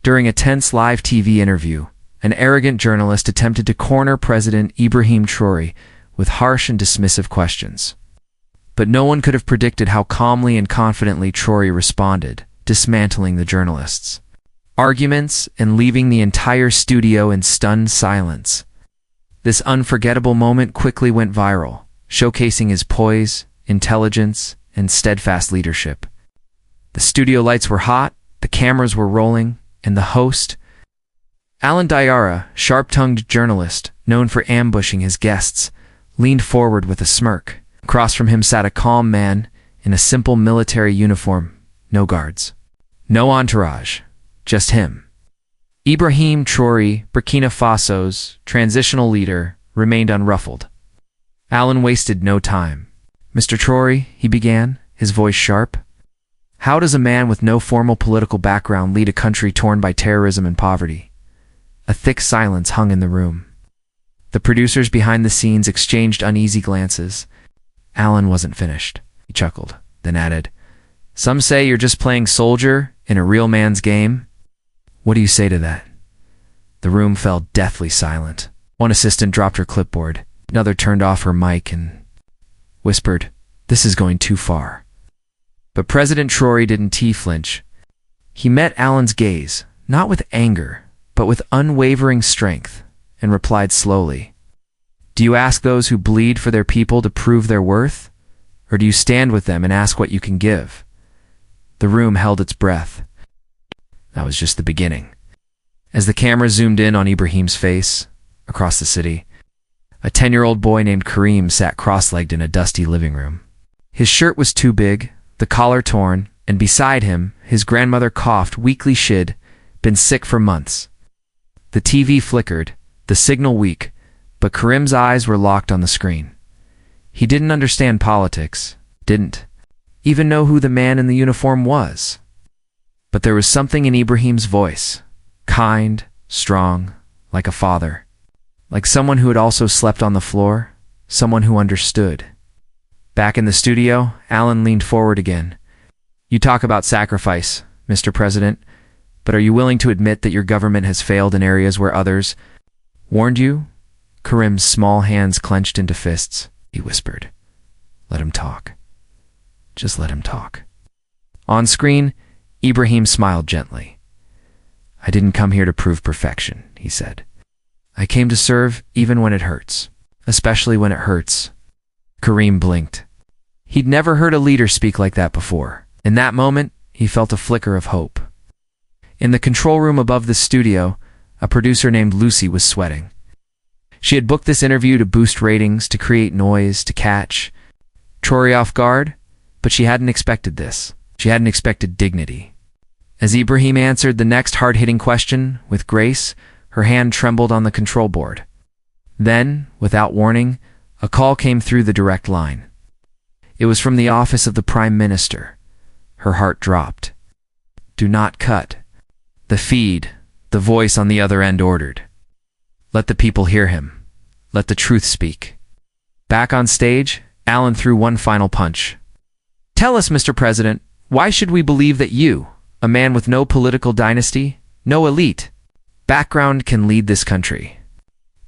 During a tense live TV interview, an arrogant journalist attempted to corner President Ibrahim Traoré with harsh and dismissive questions. But no one could have predicted how calmly and confidently Traoré responded, dismantling the journalists' arguments and leaving the entire studio in stunned silence. This unforgettable moment quickly went viral, showcasing his poise, intelligence, and steadfast leadership. The studio lights were hot, the cameras were rolling, and the host, Alan Diarra, sharp-tongued journalist known for ambushing his guests, leaned forward with a smirk. Across from him sat a calm man in a simple military uniform, no guards, no entourage, just him. Ibrahim Traoré, Burkina Faso's transitional leader, remained unruffled. Alan wasted no time. "Mr. Traoré," he began, his voice sharp, "how does a man with no formal political background lead a country torn by terrorism and poverty?" A thick silence hung in the room. The producers behind the scenes exchanged uneasy glances. Alan wasn't finished. He chuckled, then added, "Some say you're just playing soldier in a real man's game. What do you say to that?" The room fell deathly silent. One assistant dropped her clipboard. Another turned off her mic and whispered, "This is going too far." But President Traoré didn't flinch. He met Alan's gaze, not with anger, but with unwavering strength, and replied slowly, "Do you ask those who bleed for their people to prove their worth? Or do you stand with them and ask what you can give?" The room held its breath. That was just the beginning. As the camera zoomed in on Ibrahim's face, across the city, a 10-year-old boy named Karim sat cross-legged in a dusty living room. His shirt was too big, the collar torn, and beside him, his grandmother coughed weakly. She'd been sick for months. The TV flickered, the signal weak, but Karim's eyes were locked on the screen. He didn't understand politics, didn't even know who the man in the uniform was. But there was something in Ibrahim's voice, kind, strong, like a father, like someone who had also slept on the floor, someone who understood. Back in the studio, Alan leaned forward again. "You talk about sacrifice, Mr. President, but are you willing to admit that your government has failed in areas where others warned you?" Karim's small hands clenched into fists. He whispered, "Let him talk. Just let him talk." On screen, Ibrahim smiled gently. "I didn't come here to prove perfection," he said. "I came to serve even when it hurts, especially when it hurts." Karim blinked. He'd never heard a leader speak like that before. In that moment, he felt a flicker of hope. In the control room above the studio, a producer named Lucy was sweating. She had booked this interview to boost ratings, to create noise, to catch Traoré off guard, but she hadn't expected this. She hadn't expected dignity. As Ibrahim answered the next hard-hitting question with grace, her hand trembled on the control board. Then, without warning, a call came through the direct line. It was from the office of the Prime Minister. Her heart dropped. "Do not cut." The feed, the voice on the other end ordered. "Let the people hear him. Let the truth speak." Back on stage, Alan threw one final punch. "Tell us, Mr. President, why should we believe that you, a man with no political dynasty, no elite background, can lead this country?"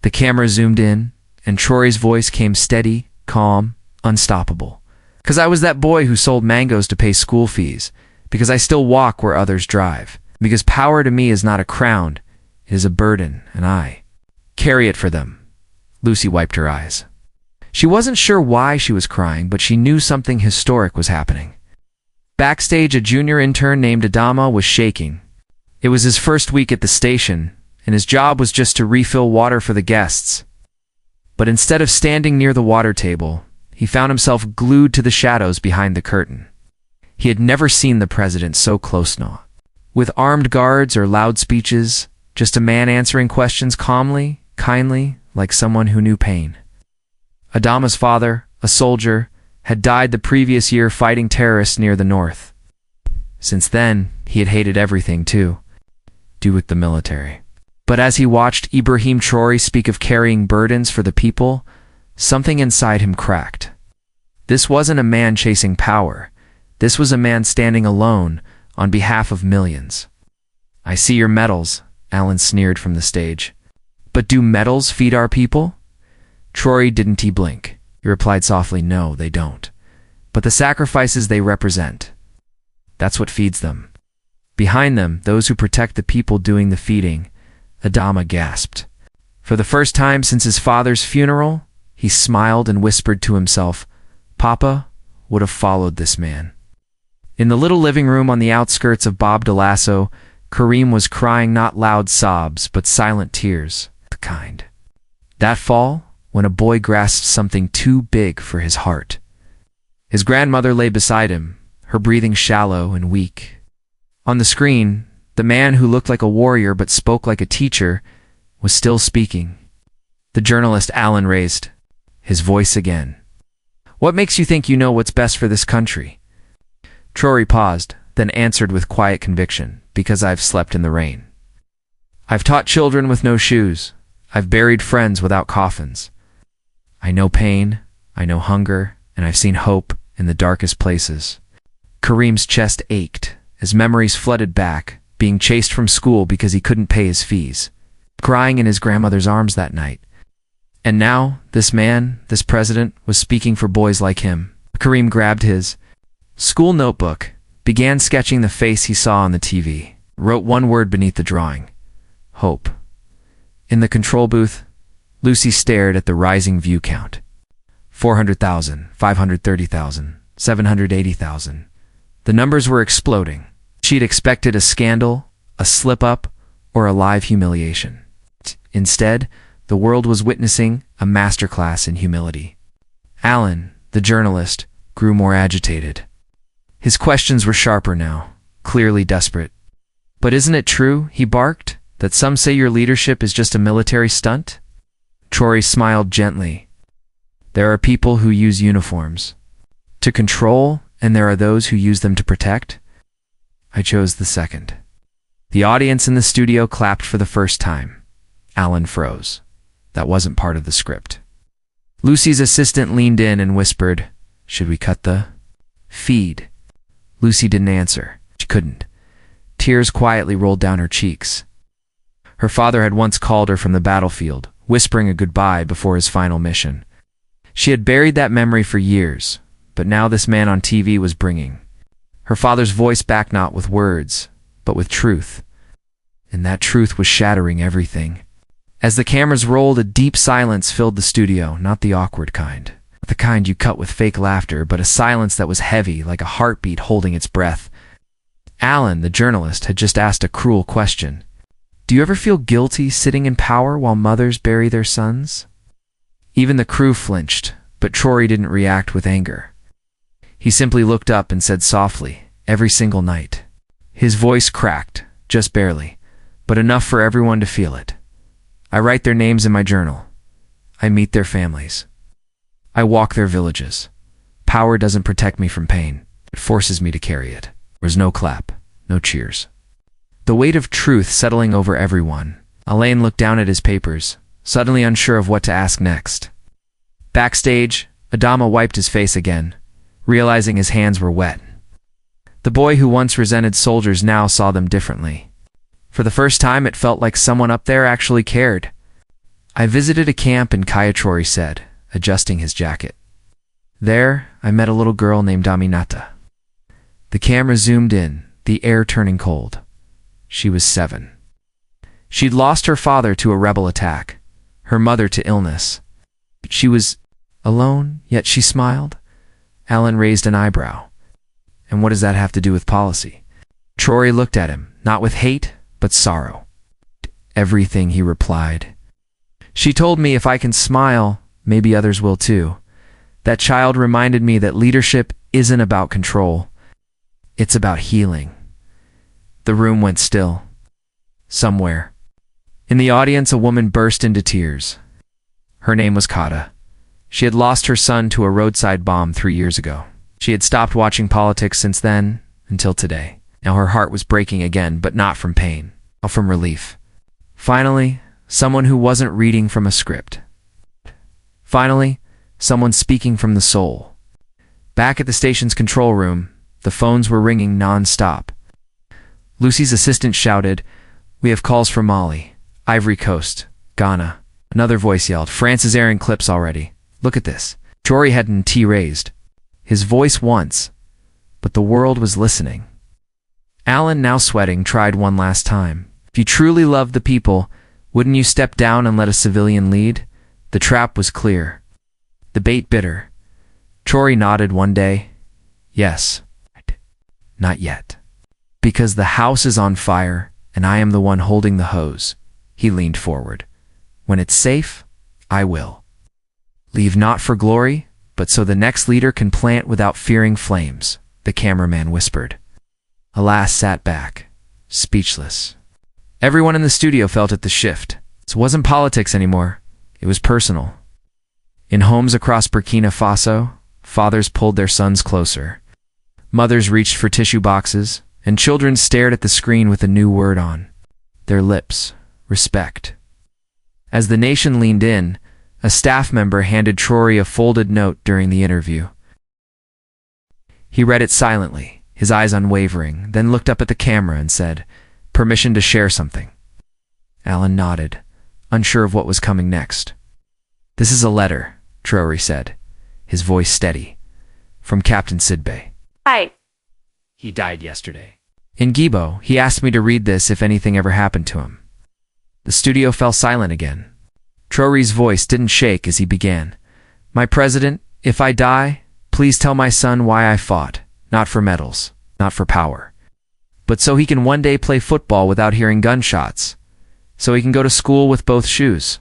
The camera zoomed in, and Traoré's voice came steady, calm, unstoppable. "'Cause I was that boy who sold mangoes to pay school fees, because I still walk where others drive, because power to me is not a crown, it is a burden, and I carry it for them." Lucy wiped her eyes. She wasn't sure why she was crying, but she knew something historic was happening. Backstage, a junior intern named Adama was shaking. It was his first week at the station, and his job was just to refill water for the guests. But instead of standing near the water table, he found himself glued to the shadows behind the curtain. He had never seen the president so close now. With armed guards or loud speeches, just a man answering questions calmly, kindly, like someone who knew pain. Adama's father, a soldier, had died the previous year fighting terrorists near the north. Since then, he had hated everything to do with the military. But as he watched Ibrahim Traoré speak of carrying burdens for the people, something inside him cracked. This wasn't a man chasing power. This was a man standing alone on behalf of millions. "I see your medals," Alan sneered from the stage. "But do medals feed our people?" Traore didn't blink. He replied softly, "No, they don't. But the sacrifices they represent, that's what feeds them. Behind them, those who protect the people doing the feeding." Adama gasped. For the first time since his father's funeral, he smiled and whispered to himself, "Papa would have followed this man." In the little living room on the outskirts of Bob de Lasso, Karim was crying not loud sobs, but silent tears, the kind. That fall, when a boy grasps something too big for his heart. His grandmother lay beside him, her breathing shallow and weak. On the screen, the man who looked like a warrior but spoke like a teacher was still speaking. The journalist Alan raised his voice again. "What makes you think you know what's best for this country?" Traore paused, then answered with quiet conviction, "Because I've slept in the rain. I've taught children with no shoes. I've buried friends without coffins. I know pain, I know hunger, and I've seen hope in the darkest places." Karim's chest ached as memories flooded back, being chased from school because he couldn't pay his fees, crying in his grandmother's arms that night. And now, this man, this president, was speaking for boys like him. Karim grabbed his school notebook, began sketching the face he saw on the TV, wrote one word beneath the drawing: hope. In the control booth, Lucy stared at the rising view count. 400,000, 530,000, 780,000. The numbers were exploding. She'd expected a scandal, a slip-up, or a live humiliation. Instead, the world was witnessing a masterclass in humility. Alan, the journalist, grew more agitated. His questions were sharper now, clearly desperate. "But isn't it true," he barked, "that some say your leadership is just a military stunt?" Traore smiled gently. "There are people who use uniforms to control, and there are those who use them to protect. I chose the second." The audience in the studio clapped for the first time. Alan froze. That wasn't part of the script. Lucy's assistant leaned in and whispered, "Should we cut the feed?" Lucy didn't answer. She couldn't. Tears quietly rolled down her cheeks. Her father had once called her from the battlefield, whispering a goodbye before his final mission. She had buried that memory for years, but now this man on TV was bringing her father's voice back, not with words, but with truth. And that truth was shattering everything. As the cameras rolled, a deep silence filled the studio, not the awkward kind. Not the kind you cut with fake laughter, but a silence that was heavy, like a heartbeat holding its breath. Alan, the journalist, had just asked a cruel question. "Do you ever feel guilty sitting in power while mothers bury their sons?" Even the crew flinched, but Traore didn't react with anger. He simply looked up and said softly, "Every single night." His voice cracked, just barely, but enough for everyone to feel it. "I write their names in my journal. I meet their families. I walk their villages. Power doesn't protect me from pain. It forces me to carry it." There was no clap, no cheers. The weight of truth settling over everyone. Alain looked down at his papers, suddenly unsure of what to ask next. Backstage, Adama wiped his face again, realizing his hands were wet. The boy who once resented soldiers now saw them differently. For the first time, it felt like someone up there actually cared. "I visited a camp in Kaya," Traore said, adjusting his jacket. "There, I met a little girl named Aminata." The camera zoomed in, the air turning cold. She was 7. She'd lost her father to a rebel attack, her mother to illness. She was alone, yet she smiled. Alan raised an eyebrow. "And what does that have to do with policy?" Traore looked at him, not with hate, but sorrow. "Everything," he replied. "She told me if I can smile, maybe others will too. That child reminded me that leadership isn't about control. It's about healing." The room went still. Somewhere in the audience, a woman burst into tears. Her name was Kata. She had lost her son to a roadside bomb 3 years ago. She had stopped watching politics since then, until today. Now her heart was breaking again, but not from pain, but from relief. Finally, someone who wasn't reading from a script. Finally, someone speaking from the soul. Back at the station's control room, the phones were ringing non-stop. Lucy's assistant shouted, "We have calls from Mali, Ivory Coast, Ghana." Another voice yelled, "France is airing clips already. Look at this." Traore hadn't raised his voice once, but the world was listening. Alan, now sweating, tried one last time. "If you truly loved the people, wouldn't you step down and let a civilian lead?" The trap was clear, the bait bitter. Traore nodded one day. "Yes, not yet. Because the house is on fire, and I am the one holding the hose." He leaned forward. "When it's safe, I will. Leave not for glory, but so the next leader can plant without fearing flames," the cameraman whispered. Alas sat back, speechless. Everyone in the studio felt it the shift. It wasn't politics anymore. It was personal. In homes across Burkina Faso, fathers pulled their sons closer. Mothers reached for tissue boxes, and children stared at the screen with a new word on their lips: respect. As the nation leaned in, a staff member handed Traore a folded note during the interview. He read it silently, his eyes unwavering, then looked up at the camera and said, "Permission to share something." Alan nodded, unsure of what was coming next. "This is a letter," Traore said, his voice steady, "from Captain Sidbey. Hi. He died yesterday. In Gibo, he asked me to read this if anything ever happened to him." The studio fell silent again. Traore's voice didn't shake as he began. "My president, if I die, please tell my son why I fought, not for medals, not for power, but so he can one day play football without hearing gunshots, so he can go to school with both shoes,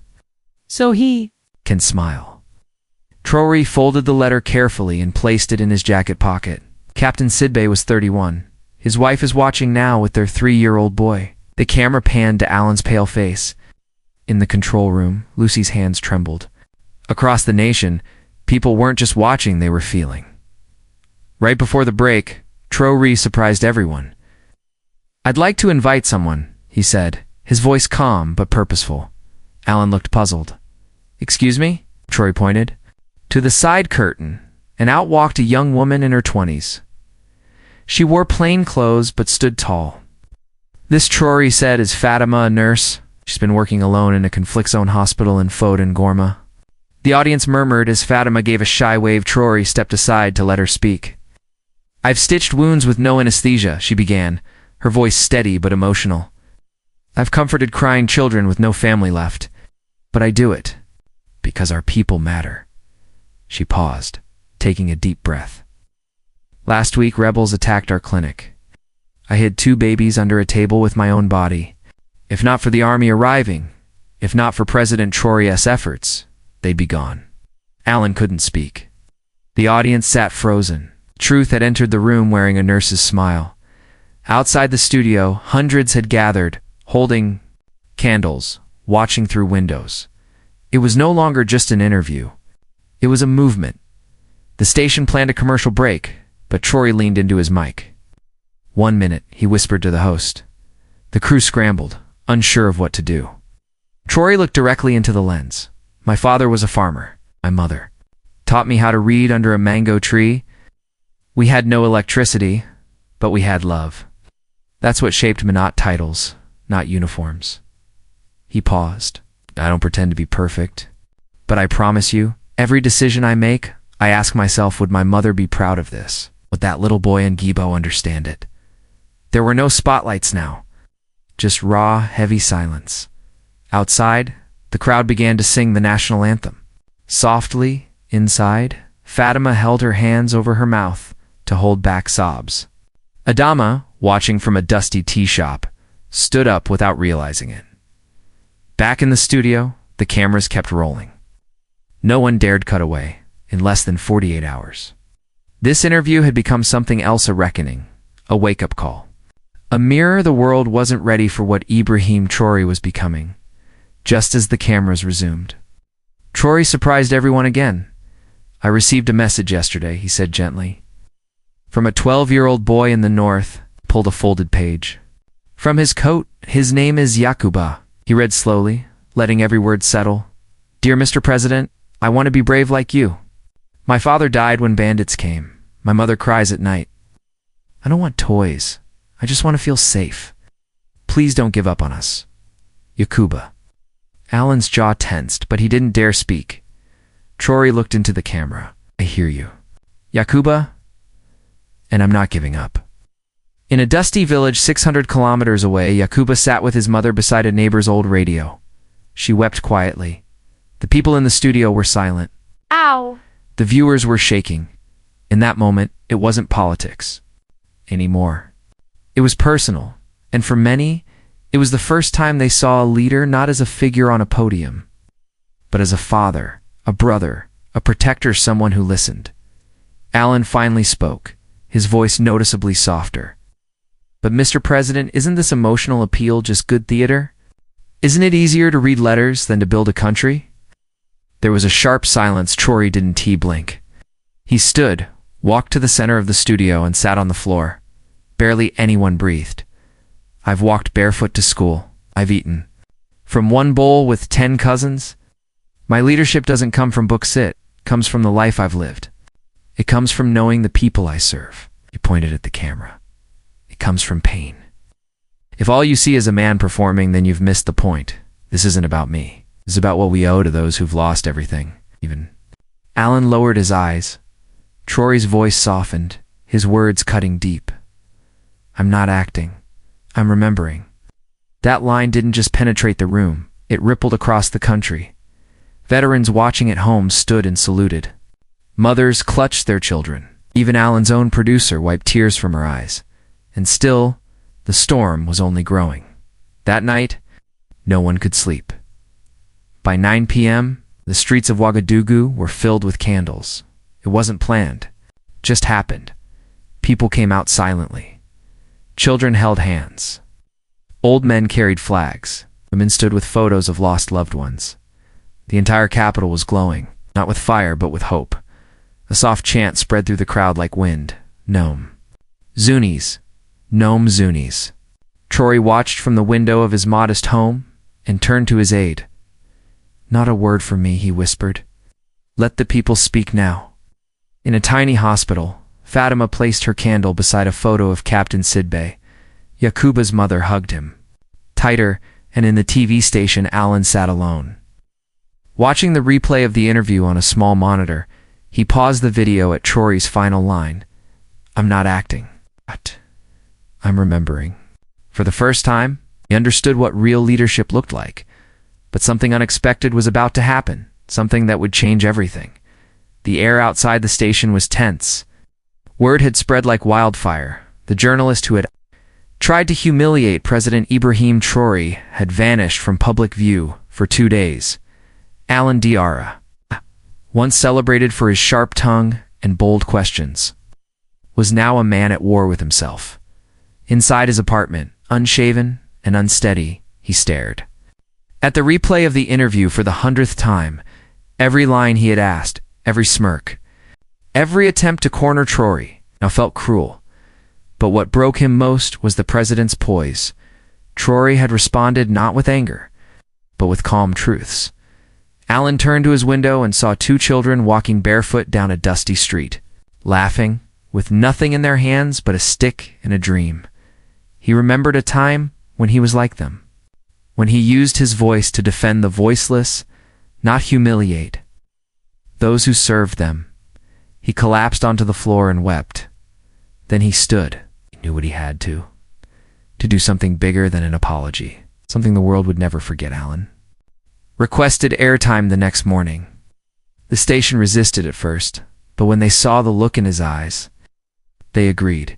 So he can smile." Traore folded the letter carefully and placed it in his jacket pocket. Captain Sidbey was 31. His wife is watching now with their 3-year-old boy. The camera panned to Alan's pale face. In the control room, Lucy's hands trembled. Across the nation, people weren't just watching, they were feeling. Right before the break, Traore surprised everyone. "I'd like to invite someone," he said, his voice calm but purposeful. Alan looked puzzled. "Excuse me?" Traore pointed. To the side curtain, and out walked a young woman in her 20s. She wore plain clothes but stood tall. "This," Traore said, "is Fatima, a nurse. She's been working alone in a conflict zone hospital in Fod and Gorma." The audience murmured as Fatima gave a shy wave. Traore stepped aside to let her speak. "I've stitched wounds with no anesthesia," she began, her voice steady but emotional. "I've comforted crying children with no family left. But I do it because our people matter." She paused, taking a deep breath. "Last week, rebels attacked our clinic. I hid 2 babies under a table with my own body. If not for the army arriving, if not for President Traore's efforts, they'd be gone." Alan couldn't speak. The audience sat frozen. Truth had entered the room wearing a nurse's smile. Outside the studio, hundreds had gathered, holding candles, watching through windows. It was no longer just an interview. It was a movement. The station planned a commercial break, but Traore leaned into his mic. "1 minute," he whispered to the host. The crew scrambled, unsure of what to do. Traore looked directly into the lens. "My father was a farmer. My mother taught me how to read under a mango tree. We had no electricity, but we had love. That's what shaped me, not titles, not uniforms." He paused. "I don't pretend to be perfect, but I promise you, every decision I make, I ask myself, would my mother be proud of this? Would that little boy in Gibo understand it?" There were no spotlights now, just raw, heavy silence. Outside, the crowd began to sing the national anthem. Softly, inside, Fatima held her hands over her mouth to hold back sobs. Adama, watching from a dusty tea shop, stood up without realizing it. Back in the studio, the cameras kept rolling. No one dared cut away in less than 48 hours. This interview had become something else, a reckoning, a wake-up call. A mirror. The world wasn't ready for what Ibrahim Traoré was becoming. Just as the cameras resumed, Traoré surprised everyone again. "I received a message yesterday," he said gently. From a 12-year-old boy in the north, pulled a folded page. From his coat, "His name is Yakuba," he read slowly, letting every word settle. "Dear Mr. President, I want to be brave like you. My father died when bandits came. My mother cries at night. I don't want toys. I just want to feel safe. Please don't give up on us. Yakuba. Alan's jaw tensed, but he didn't dare speak. Traore looked into the camera. I hear you, Yakuba, and I'm not giving up. In a dusty village 600 kilometers away, Yakuba sat with his mother beside a neighbor's old radio. She wept quietly. The people in the studio were silent. Ow! The viewers were shaking. In that moment, it wasn't politics anymore. It was personal, and for many, it was the first time they saw a leader not as a figure on a podium, but as a father, a brother, a protector, someone who listened. Alan finally spoke, his voice noticeably softer. But Mr. President, isn't this emotional appeal just good theater? Isn't it easier to read letters than to build a country? There was a sharp silence. Traore didn't blink. He stood, walked to the center of the studio, and sat on the floor. Barely anyone breathed. I've walked barefoot to school. I've eaten from one bowl with 10 cousins. My leadership doesn't come from books, it comes from the life I've lived. It comes from knowing the people I serve. He pointed at the camera. It comes from pain. If all you see is a man performing, then you've missed the point. This isn't about me. This is about what we owe to those who've lost everything, even. Alan lowered his eyes. Traore's voice softened, his words cutting deep. I'm not acting. I'm remembering. That line didn't just penetrate the room. It rippled across the country. Veterans watching at home stood and saluted. Mothers clutched their children. Even Alan's own producer wiped tears from her eyes. And still, the storm was only growing. That night, no one could sleep. By 9 p.m., the streets of Ouagadougou were filled with candles. It wasn't planned. It just happened. People came out silently. Children held hands. Old men carried flags. Women stood with photos of lost loved ones. The entire capital was glowing, not with fire but with hope. A soft chant spread through the crowd like wind. Nome. Zunis. Nome Zunis. Traore watched from the window of his modest home and turned to his aide. Not a word from me, he whispered. Let the people speak now. In a tiny hospital, Fatima placed her candle beside a photo of Captain Sidbey. Yakuba's mother hugged him. Tighter, and in the TV station, Alan sat alone. Watching the replay of the interview on a small monitor, he paused the video at Traore's final line. I'm not acting. But I'm remembering. For the first time, he understood what real leadership looked like. But something unexpected was about to happen, something that would change everything. The air outside the station was tense. Word had spread like wildfire. The journalist who had tried to humiliate President Ibrahim Traoré had vanished from public view for 2 days. Alan Diarra, once celebrated for his sharp tongue and bold questions, was now a man at war with himself. Inside his apartment, unshaven and unsteady, he stared. At the replay of the interview for the 100th time, every line he had asked, every smirk, every attempt to corner Traore now felt cruel. But what broke him most was the president's poise. Traore had responded not with anger, but with calm truths. Alan turned to his window and saw 2 children walking barefoot down a dusty street, laughing, with nothing in their hands but a stick and a dream. He remembered a time when he was like them, when he used his voice to defend the voiceless, not humiliate those who served them. He collapsed onto the floor and wept. Then he stood. He knew what he had to do something bigger than an apology, something the world would never forget. Alan requested airtime the next morning. The station resisted at first, but when they saw the look in his eyes, they agreed.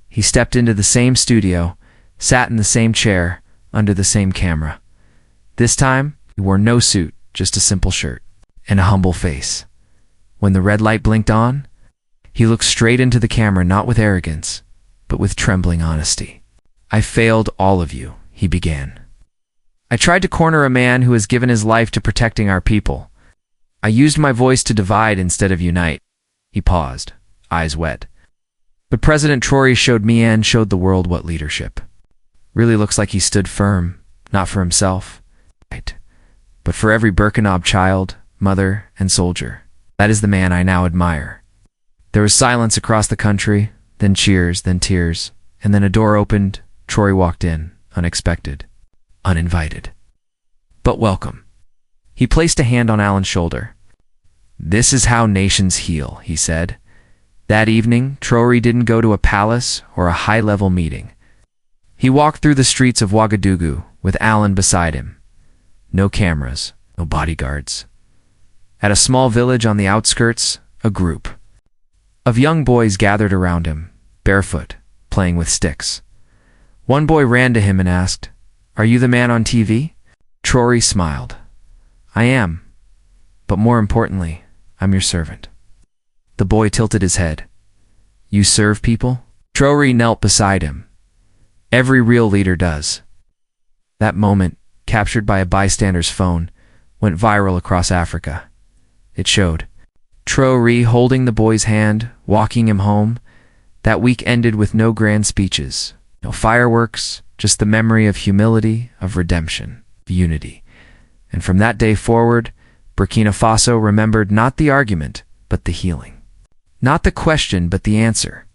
He stepped into the same studio, sat in the same chair, under the same camera. This time, he wore no suit, just a simple shirt and a humble face. When the red light blinked on, he looked straight into the camera, not with arrogance, but with trembling honesty. I failed all of you, he began. I tried to corner a man who has given his life to protecting our people. I used my voice to divide instead of unite. He paused, eyes wet. But President Traore showed me and showed the world what leadership really looks like. He stood firm, not for himself, but for every Burkina child, mother, and soldier. That is the man I now admire. There was silence across the country, then cheers, then tears, And then a door opened. Traore walked in, unexpected, uninvited, but welcome. He placed a hand on Alan's shoulder. "This is how nations heal," he said. That evening, Traore didn't go to a palace or a high-level meeting. He walked through the streets of Ouagadougou with Alan beside him. No cameras, no bodyguards. At a small village on the outskirts, a group of young boys gathered around him, barefoot, playing with sticks. One boy ran to him and asked, "Are you the man on TV?" Traore smiled. "I am, but more importantly, I'm your servant." The boy tilted his head. "You serve people?" Traore knelt beside him. "Every real leader does." That moment, captured by a bystander's phone, went viral across Africa. It showed Traore holding the boy's hand, walking him home. That week ended with no grand speeches, no fireworks, just the memory of humility, of redemption, of unity. And from that day forward, Burkina Faso remembered not the argument, but the healing. Not the question, but the answer.